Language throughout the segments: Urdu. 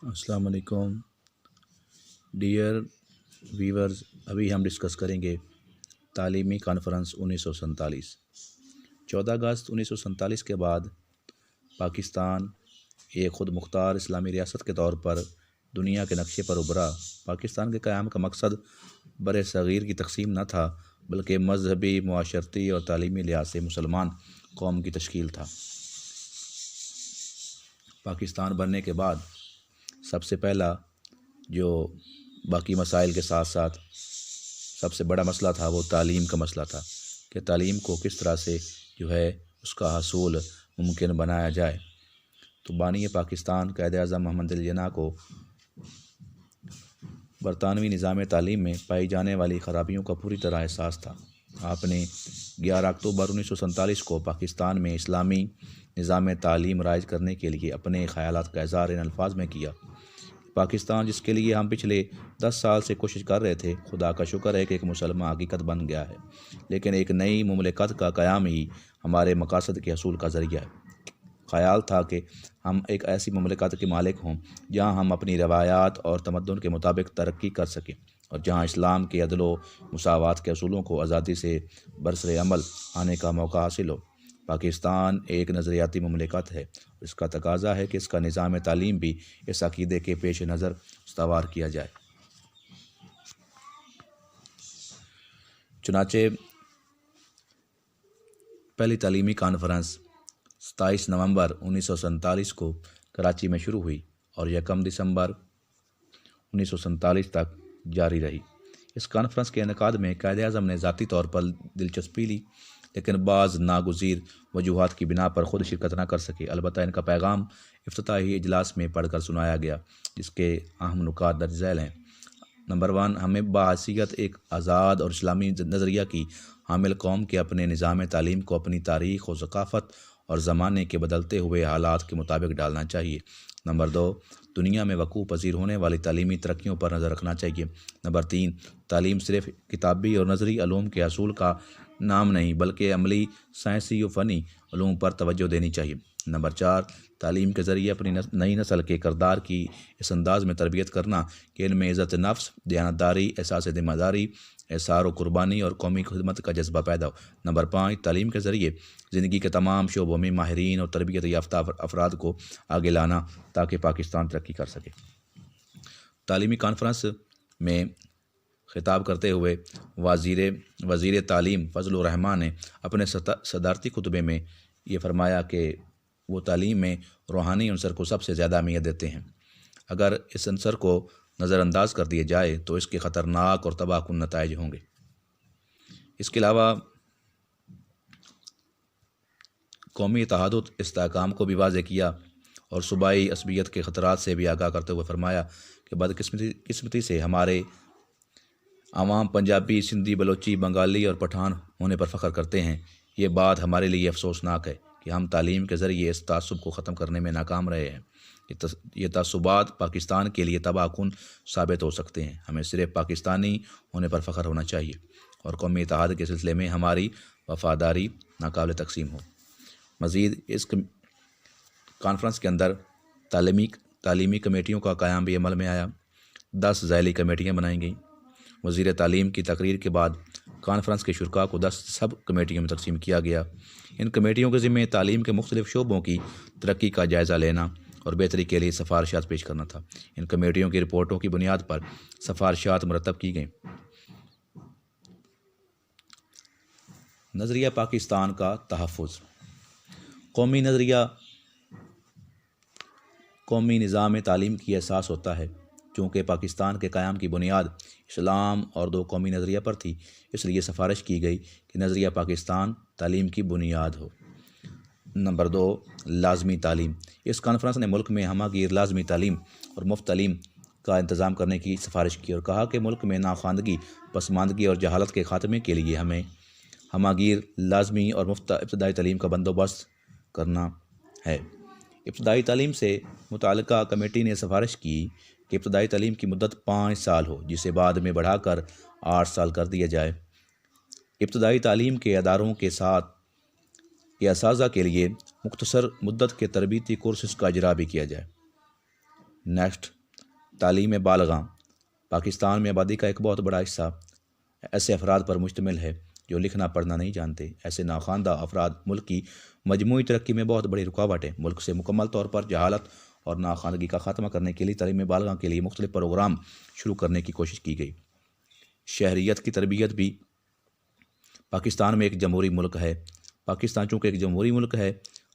السلام علیکم ڈیئر ویورز، ابھی ہم ڈسکس کریں گے تعلیمی کانفرنس 1947۔ 14 اگست 1947 کے بعد پاکستان ایک خود مختار اسلامی ریاست کے طور پر دنیا کے نقشے پر ابھرا۔ پاکستان کے قیام کا مقصد بر صغیر کی تقسیم نہ تھا، بلکہ مذہبی، معاشرتی اور تعلیمی لحاظ سے مسلمان قوم کی تشکیل تھا۔ پاکستان بننے کے بعد سب سے پہلا جو باقی مسائل کے ساتھ ساتھ سب سے بڑا مسئلہ تھا وہ تعلیم کا مسئلہ تھا کہ تعلیم کو کس طرح سے اس کا حصول ممکن بنایا جائے۔ تو بانی پاکستان قائد اعظم محمد علی جناح کو برطانوی نظام تعلیم میں پائی جانے والی خرابیوں کا پوری طرح احساس تھا۔ آپ نے 11 اکتوبر 1947 کو پاکستان میں اسلامی نظام تعلیم رائج کرنے کے لیے اپنے خیالات کا اظہار ان الفاظ میں کیا: پاکستان جس کے لیے ہم پچھلے 10 سال سے کوشش کر رہے تھے، خدا کا شکر ہے کہ ایک مسلمہ حقیقت بن گیا ہے، لیکن ایک نئی مملکت کا قیام ہی ہمارے مقاصد کے حصول کا ذریعہ ہے۔ خیال تھا کہ ہم ایک ایسی مملکت کے مالک ہوں جہاں ہم اپنی روایات اور تمدن کے مطابق ترقی کر سکیں، اور جہاں اسلام کے عدل و مساوات کے اصولوں کو آزادی سے برسر عمل آنے کا موقع حاصل ہو۔ پاکستان ایک نظریاتی مملکت ہے، اس کا تقاضا ہے کہ اس کا نظام تعلیم بھی اس عقیدے کے پیش نظر استوار کیا جائے۔ چنانچہ پہلی تعلیمی کانفرنس 27 نومبر 1947 کو کراچی میں شروع ہوئی اور 1 دسمبر 1947 تک جاری رہی۔ اس کانفرنس کے انعقاد میں قائد اعظم نے ذاتی طور پر دلچسپی لی، لیکن بعض ناگزیر وجوہات کی بنا پر خود شرکت نہ کر سکے۔ البتہ ان کا پیغام افتتاحی اجلاس میں پڑھ کر سنایا گیا، جس کے اہم نکات درج ذیل ہیں۔ نمبر 1، ہمیں بحیثیت ایک آزاد اور اسلامی نظریہ کی حامل قوم کے اپنے نظام تعلیم کو اپنی تاریخ و ثقافت اور زمانے کے بدلتے ہوئے حالات کے مطابق ڈالنا چاہیے۔ نمبر 2، دنیا میں وقوع پذیر ہونے والی تعلیمی ترقیوں پر نظر رکھنا چاہیے۔ نمبر 3، تعلیم صرف کتابی اور نظری علوم کے حصول کا نام نہیں، بلکہ عملی، سائنسی و فنی علوم پر توجہ دینی چاہیے۔ نمبر 4، تعلیم کے ذریعے اپنی نئی نسل کے کردار کی اس انداز میں تربیت کرنا کہ ان میں عزت نفس، دیانتداری، احساس ذمہ داری، احسار و قربانی اور قومی خدمت کا جذبہ پیدا ہو۔ نمبر 5، تعلیم کے ذریعے زندگی کے تمام شعبوں میں ماہرین اور تربیت یافتہ افراد کو آگے لانا تاکہ پاکستان ترقی کر سکے۔ تعلیمی کانفرنس میں خطاب کرتے ہوئے وزیر تعلیم فضل الرحمان نے اپنے صدارتی خطبے میں یہ فرمایا کہ وہ تعلیم میں روحانی عنصر کو سب سے زیادہ اہمیت دیتے ہیں۔ اگر اس عنصر کو نظر انداز کر دیا جائے تو اس کے خطرناک اور تباہ کن نتائج ہوں گے۔ اس کے علاوہ قومی اتحاد و استحکام کو بھی واضح کیا اور صوبائی عصبیت کے خطرات سے بھی آگاہ کرتے ہوئے فرمایا کہ بدقسمتی سے ہمارے عوام پنجابی، سندھی، بلوچی، بنگالی اور پٹھان ہونے پر فخر کرتے ہیں۔ یہ بات ہمارے لیے افسوسناک ہے کہ ہم تعلیم کے ذریعے اس تعصب کو ختم کرنے میں ناکام رہے ہیں۔ یہ تعصبات پاکستان کے لیے تباہ کن ثابت ہو سکتے ہیں۔ ہمیں صرف پاکستانی ہونے پر فخر ہونا چاہیے اور قومی اتحاد کے سلسلے میں ہماری وفاداری ناقابل تقسیم ہو۔ مزید اس کانفرنس کے اندر تعلیمی کمیٹیوں کا قیام بھی عمل میں آیا۔ 10 ذیلی کمیٹیاں بنائی گئیں۔ وزیر تعلیم کی تقریر کے بعد کانفرنس کے شرکاء کو 10 سب کمیٹیوں میں تقسیم کیا گیا۔ ان کمیٹیوں کے ذمہ تعلیم کے مختلف شعبوں کی ترقی کا جائزہ لینا اور بہتری کے لیے سفارشات پیش کرنا تھا۔ ان کمیٹیوں کی رپورٹوں کی بنیاد پر سفارشات مرتب کی گئیں۔ نظریہ پاکستان کا تحفظ۔ قومی نظریہ قومی نظام تعلیم کی احساس ہوتا ہے۔ چونکہ پاکستان کے قیام کی بنیاد اسلام اور 2 قومی نظریہ پر تھی، اس لیے سفارش کی گئی کہ نظریہ پاکستان تعلیم کی بنیاد ہو۔ نمبر 2، لازمی تعلیم۔ اس کانفرنس نے ملک میں ہمہ گیر لازمی تعلیم اور مفت تعلیم کا انتظام کرنے کی سفارش کی اور کہا کہ ملک میں ناخواندگی، پسماندگی اور جہالت کے خاتمے کے لیے ہمیں ہمہ گیر لازمی اور مفت ابتدائی تعلیم کا بندوبست کرنا ہے۔ ابتدائی تعلیم سے متعلقہ کمیٹی نے سفارش کی کہ ابتدائی تعلیم کی مدت 5 سال ہو، جسے بعد میں بڑھا کر 8 سال کر دیا جائے۔ ابتدائی تعلیم کے اداروں کے ساتھ اساتذہ کے لیے مختصر مدت کے تربیتی کورسز کا اجرا بھی کیا جائے۔ نیکسٹ، تعلیم بالغاں۔ پاکستان میں آبادی کا ایک بہت بڑا حصہ ایسے افراد پر مشتمل ہے جو لکھنا پڑھنا نہیں جانتے۔ ایسے ناخواندہ افراد ملک کی مجموعی ترقی میں بہت بڑی رکاوٹ ہے۔ ملک سے مکمل طور پر جہالت اور ناخواندگی کا خاتمہ کرنے کے لیے تعلیم بالغاں کے لیے مختلف پروگرام شروع کرنے کی کوشش کی گئی۔ شہریت کی تربیت بھی۔ پاکستان میں ایک جمہوری ملک ہے۔ پاکستان چونکہ ایک جمہوری ملک ہے،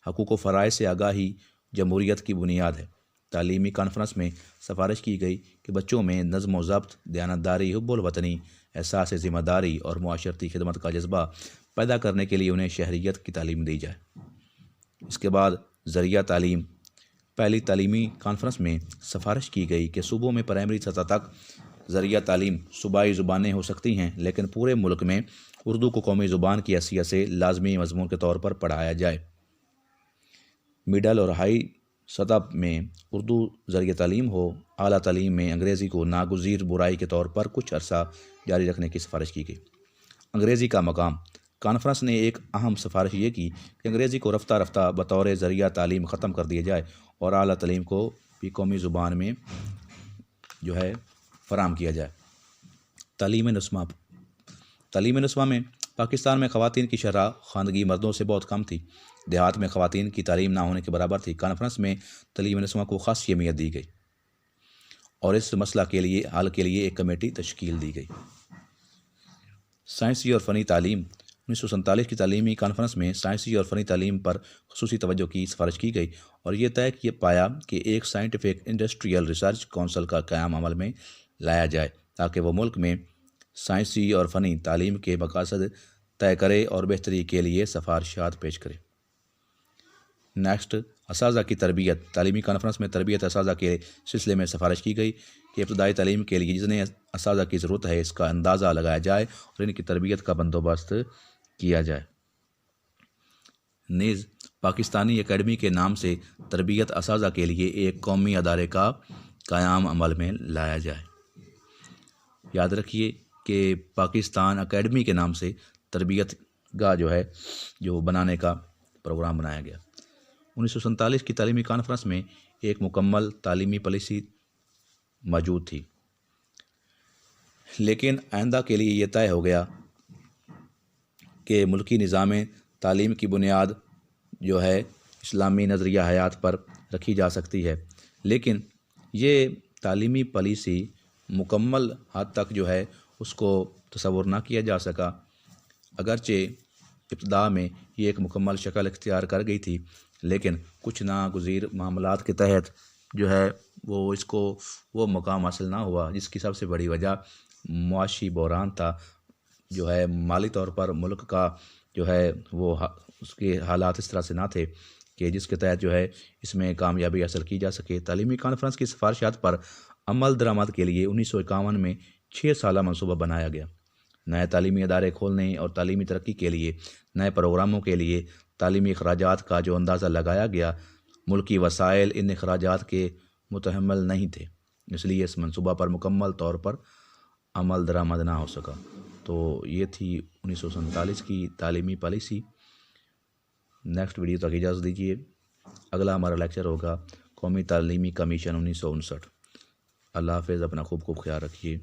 حقوق و فرائض سے آگاہی جمہوریت کی بنیاد ہے۔ تعلیمی کانفرنس میں سفارش کی گئی کہ بچوں میں نظم و ضبط، دیانتداری، حب الوطنی، احساس ذمہ داری اور معاشرتی خدمت کا جذبہ پیدا کرنے کے لیے انہیں شہریت کی تعلیم دی جائے۔ اس کے بعد ذریعہ تعلیم۔ پہلی تعلیمی کانفرنس میں سفارش کی گئی کہ صوبوں میں پرائمری سطح تک ذریعہ تعلیم صوبائی زبانیں ہو سکتی ہیں، لیکن پورے ملک میں اردو کو قومی زبان کی حیثیت سے لازمی مضمون کے طور پر پڑھایا جائے۔ مڈل اور ہائی سطح میں اردو ذریعہ تعلیم ہو۔ اعلیٰ تعلیم میں انگریزی کو ناگزیر برائی کے طور پر کچھ عرصہ جاری رکھنے کی سفارش کی گئی۔ انگریزی کا مقام۔ کانفرنس نے ایک اہم سفارش یہ کی کہ انگریزی کو رفتہ رفتہ بطور ذریعہ تعلیم ختم کر دیا جائے اور اعلیٰ تعلیم کو بھی قومی زبان میں فراہم کیا جائے۔ تعلیم نسواں۔ تعلیم نسواں میں پاکستان میں خواتین کی شرح خواندگی مردوں سے بہت کم تھی۔ دیہات میں خواتین کی تعلیم نہ ہونے کے برابر تھی۔ کانفرنس میں تعلیم نسواں کو خاص اہمیت دی گئی اور اس مسئلہ کے لیے حل کے لیے ایک کمیٹی تشکیل دی گئی۔ سائنسی اور فنی تعلیم۔ 1947 کی تعلیمی کانفرنس میں سائنسی اور فنی تعلیم پر خصوصی توجہ کی سفارش کی گئی اور یہ طے کیا پایا کہ ایک سائنٹیفک انڈسٹریل ریسرچ کونسل کا قیام عمل میں لایا جائے تاکہ وہ ملک میں سائنسی اور فنی تعلیم کے مقاصد طے کرے اور بہتری کے لیے سفارشات پیش کرے۔ نیکسٹ، اساتذہ کی تربیت۔ تعلیمی کانفرنس میں تربیت اساتذہ کے سلسلے میں سفارش کی گئی کہ ابتدائی تعلیم کے لیے جتنے اساتذہ کی ضرورت ہے اس کا اندازہ لگایا جائے اور ان کی تربیت کا بندوبست کیا جائے۔ نیز پاکستانی اکیڈمی کے نام سے تربیت اساتذہ کے لیے ایک قومی ادارے کا قیام عمل میں لایا جائے۔ یاد رکھیے کہ پاکستان اکیڈمی کے نام سے تربیت گاہ جو بنانے کا پروگرام بنایا گیا۔ 1947 کی تعلیمی کانفرنس میں ایک مکمل تعلیمی پالیسی موجود تھی، لیکن آئندہ کے لیے یہ طے ہو گیا کہ ملکی نظام تعلیم کی بنیاد اسلامی نظریہ حیات پر رکھی جا سکتی ہے، لیکن یہ تعلیمی پالیسی مکمل حد تک اس کو تصور نہ کیا جا سکا، اگرچہ ابتدا میں یہ ایک مکمل شکل اختیار کر گئی تھی، لیکن کچھ ناگزیر معاملات کے تحت اس کو وہ مقام حاصل نہ ہوا، جس کی سب سے بڑی وجہ معاشی بحران تھا۔ مالی طور پر ملک کا اس کے حالات اس طرح سے نہ تھے کہ جس کے تحت اس میں کامیابی حاصل کی جا سکے۔ تعلیمی کانفرنس کی سفارشات پر عمل درآمد کے لیے 1951 میں 6 سالہ منصوبہ بنایا گیا۔ نئے تعلیمی ادارے کھولنے اور تعلیمی ترقی کے لیے نئے پروگراموں کے لیے تعلیمی اخراجات کا جو اندازہ لگایا گیا، ملکی وسائل ان اخراجات کے متحمل نہیں تھے، اس لیے اس منصوبہ پر مکمل طور پر عمل درآمد نہ ہو سکا۔ تو یہ تھی 1947 کی تعلیمی پالیسی۔ نیکسٹ ویڈیو تک اجازت دیجیے۔ اگلا ہمارا لیکچر ہوگا قومی تعلیمی کمیشن 1959۔ اللہ حافظ، اپنا خوب خیال رکھیے۔